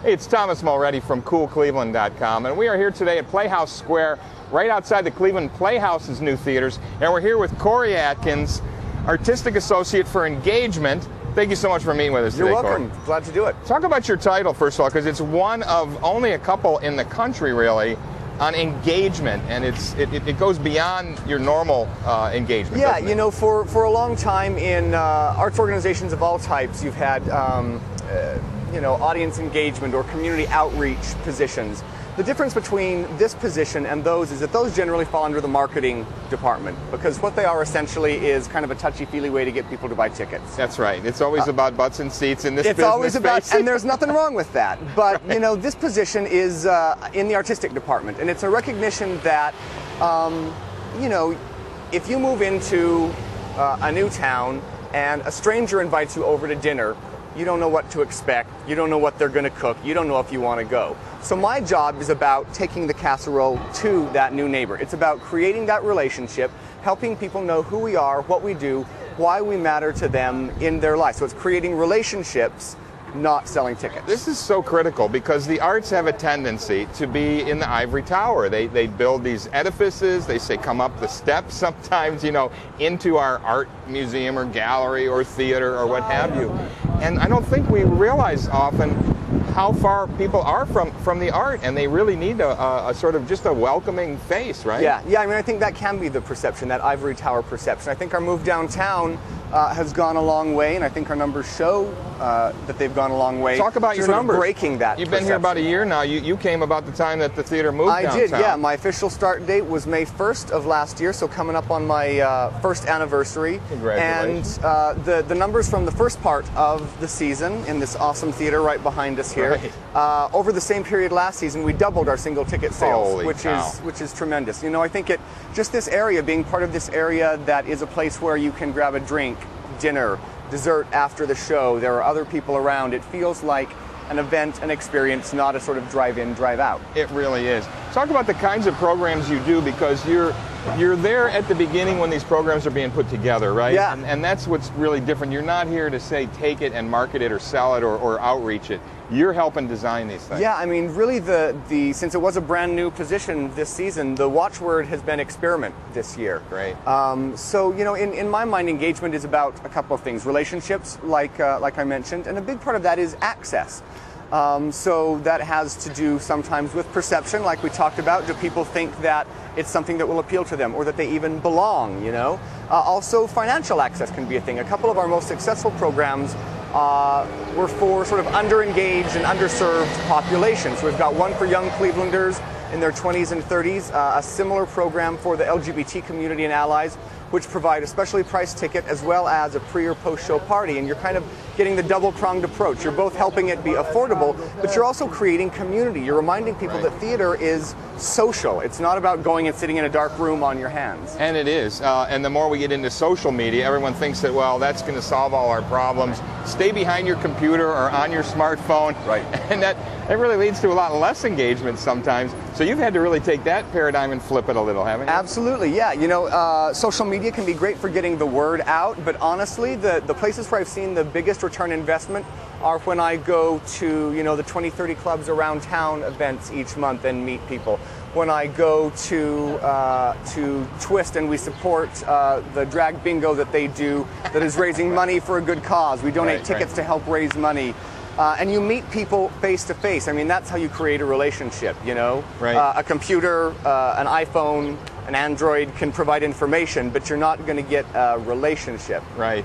Hey, it's Thomas Mulready from CoolCleveland.com, and we are here today at PlayhouseSquare, right outside the Cleveland Playhouse's new theaters, and we're here with Corey Atkins, Artistic Associate for Engagement. Thank you so much for meeting with us today, You're welcome. Corey. Glad to do it. Talk about your title, first of all, because it's one of only a couple in the country, really, on engagement, and it goes beyond your normal engagement. Yeah, you know, for a long time in arts organizations of all types, you've had you know, audience engagement or community outreach positions. The difference between this position and those is that those generally fall under the marketing department, because what they are essentially is kind of a touchy-feely way to get people to buy tickets. That's right. It's always about butts and seats in this business. It's always about, space. and there's nothing wrong with that. But right. You know, this position is in the artistic department, and it's a recognition that, you know, if you move into a new town and a stranger invites you over to dinner, you don't know what to expect, you don't know what they're going to cook, you don't know if you want to go. So my job is about taking the casserole to that new neighbor. It's about creating that relationship, helping people know who we are, what we do, why we matter to them in their life. So it's creating relationships, not selling tickets. This is so critical because the arts have a tendency to be in the ivory tower. They build these edifices, they say come up the steps sometimes, you know, into our art museum or gallery or theater or what have you. And I don't think we realize often how far people are from the art, and they really need a sort of just a welcoming face, right? Yeah, I mean, I think that can be the perception, that ivory tower perception. I think our move downtown has gone a long way, and I think our numbers show that they've gone a long way. Talk about your numbers. Breaking that You've been here about a year now. You came about the time that the theater moved downtown. I did, yeah. My official start date was May 1st of last year, so coming up on my first anniversary. Congratulations. And the numbers from the first part of the season in this awesome theater right behind us here, right. Over the same period last season, we doubled our single ticket sales, which is tremendous. You know, I think just this area, being part of this area that is a place where you can grab a drink, dinner, dessert after the show, there are other people around, it feels like an event, an experience, not a sort of drive-in, drive-out. It really is. Talk about the kinds of programs you do, because you're there at the beginning when these programs are being put together, right? Yeah. And that's what's really different. You're not here to say take it and market it or sell it or outreach it. You're helping design these things. Yeah, I mean, really, since it was a brand new position this season, the watchword has been experiment this year. Great. So, you know, in my mind, engagement is about a couple of things. Relationships, like I mentioned, and a big part of that is access. So that has to do sometimes with perception, like we talked about. Do people think that it's something that will appeal to them, or that they even belong, you know? Also, financial access can be a thing. A couple of our most successful programs were for sort of under-engaged and underserved populations. So we've got one for young Clevelanders in their 20s and 30s, a similar program for the LGBT community and allies, which provide a specially priced ticket as well as a pre or post show party. And you're kind of getting the double-pronged approach. You're both helping it be affordable, but you're also creating community. You're reminding people that theater is social. It's not about going and sitting in a dark room on your hands. And it is. And the more we get into social media, everyone thinks that, well, that's going to solve all our problems. Stay behind your computer or on your smartphone. Right. And that really leads to a lot less engagement sometimes. So you've had to really take that paradigm and flip it a little, haven't you? Absolutely, yeah. You know, social media can be great for getting the word out, but honestly, the places where I've seen the biggest return investment are when I go to, you know, the 20-30 clubs around town events each month and meet people. When I go to Twist and we support the drag bingo that they do that is raising money for a good cause. We donate tickets to help raise money. And you meet people face to face. I mean, that's how you create a relationship, you know? Right. A computer, an iPhone, an Android can provide information, but you're not going to get a relationship. Right.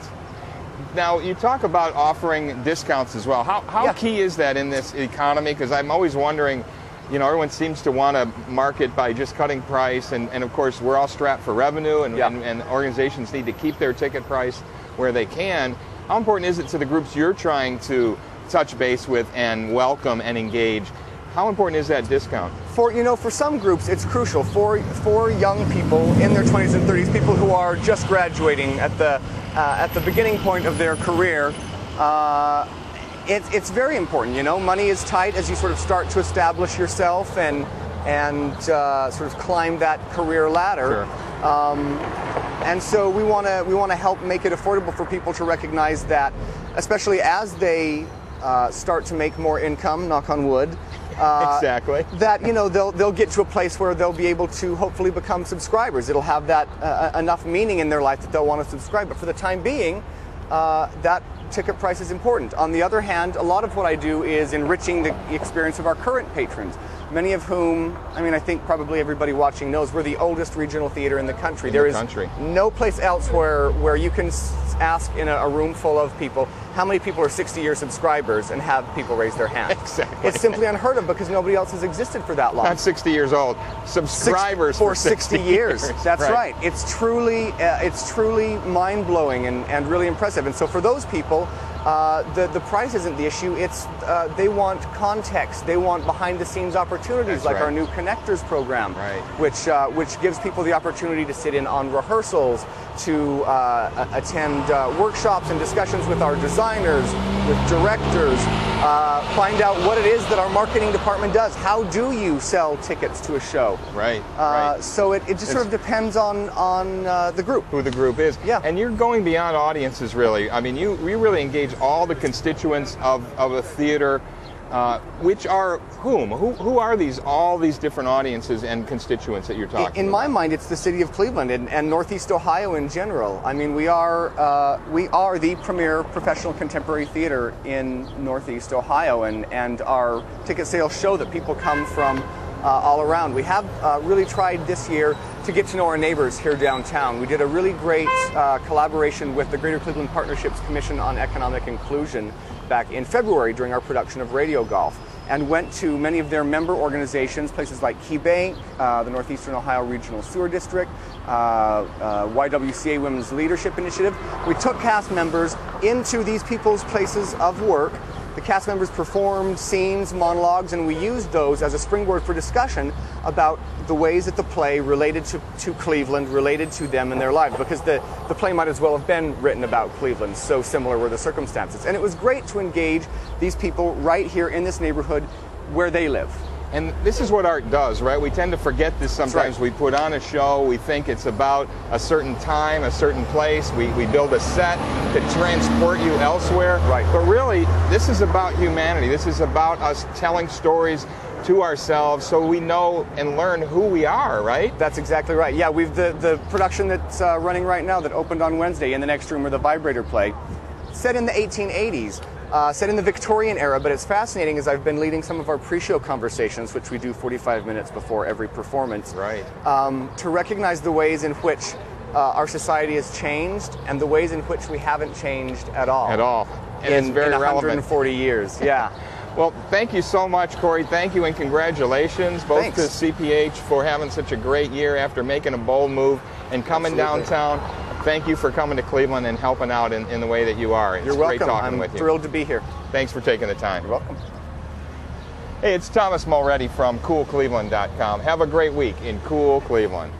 Now, you talk about offering discounts as well. How key is that in this economy? Because I'm always wondering, you know, everyone seems to want to market by just cutting price, and of course, we're all strapped for revenue, and organizations need to keep their ticket price where they can. How important is it to the groups you're trying to touch base with and welcome and engage? How important is that discount? For some groups, it's crucial. For young people in their 20s and 30s, people who are just graduating at the beginning point of their career, it's very important. You know, money is tight as you sort of start to establish yourself and sort of climb that career ladder. Sure. And so we want to help make it affordable for people to recognize that, especially as they start to make more income, knock on wood, exactly, that they'll get to a place where they'll be able to hopefully become subscribers. It'll have that enough meaning in their life that they'll want to subscribe. But for the time being, that ticket price is important. On the other hand, a lot of what I do is enriching the experience of our current patrons, many of whom, I think probably everybody watching knows, we're the oldest regional theater in the country. There is no place else where you can ask in a room full of people, how many people are 60-year subscribers, and have people raise their hand. Exactly. It's simply unheard of because nobody else has existed for that long. Not 60 years old. Subscribers for 60 years. That's right. It's truly mind-blowing and really impressive. And so for those people, the price isn't the issue. It's they want context. They want behind-the-scenes opportunities, like our new Connectors program, which gives people the opportunity to sit in on rehearsals, to attend workshops and discussions with our designers, with directors, find out what it is that our marketing department does. How do you sell tickets to a show? Right. So it just sort of depends on the group. Who the group is. Yeah. And you're going beyond audiences, really. You really engage all the constituents of a theater, which are whom? Who are all these different audiences and constituents that you're talking about? In my mind, it's the city of Cleveland and Northeast Ohio in general. We are the premier professional contemporary theater in Northeast Ohio, and our ticket sales show that people come from all around. We have really tried this year to get to know our neighbors here downtown. We did a really great collaboration with the Greater Cleveland Partnerships Commission on Economic Inclusion back in February during our production of Radio Golf, and went to many of their member organizations, places like Key Bank, the Northeastern Ohio Regional Sewer District, YWCA Women's Leadership Initiative. We took cast members into these people's places of work. The cast members performed scenes, monologues, and we used those as a springboard for discussion about the ways that the play related to Cleveland, related to them and their lives, because the play might as well have been written about Cleveland, so similar were the circumstances. And it was great to engage these people right here in this neighborhood where they live. And this is what art does, right? We tend to forget this sometimes. We put on a show, we think it's about a certain time, a certain place, we build a set to transport you elsewhere. Right. But really, this is about humanity. This is about us telling stories to ourselves so we know and learn who we are, right? That's exactly right. Yeah, we've the production that's running right now that opened on Wednesday, In the Next Room, or the Vibrator play, set in the 1880s. Set in the Victorian era, but it's fascinating as I've been leading some of our pre-show conversations, which we do 45 minutes before every performance, to recognize the ways in which our society has changed and the ways in which we haven't changed at all. And it's very relevant. 140 years, yeah. Well, thank you so much, Corey. Thank you and congratulations both to CPH for having such a great year after making a bold move and coming downtown. Thank you for coming to Cleveland and helping out in the way that you are. You're welcome. Great talking with you. I'm thrilled to be here. Thanks for taking the time. You're welcome. Hey, it's Thomas Mulready from CoolCleveland.com. Have a great week in Cool Cleveland.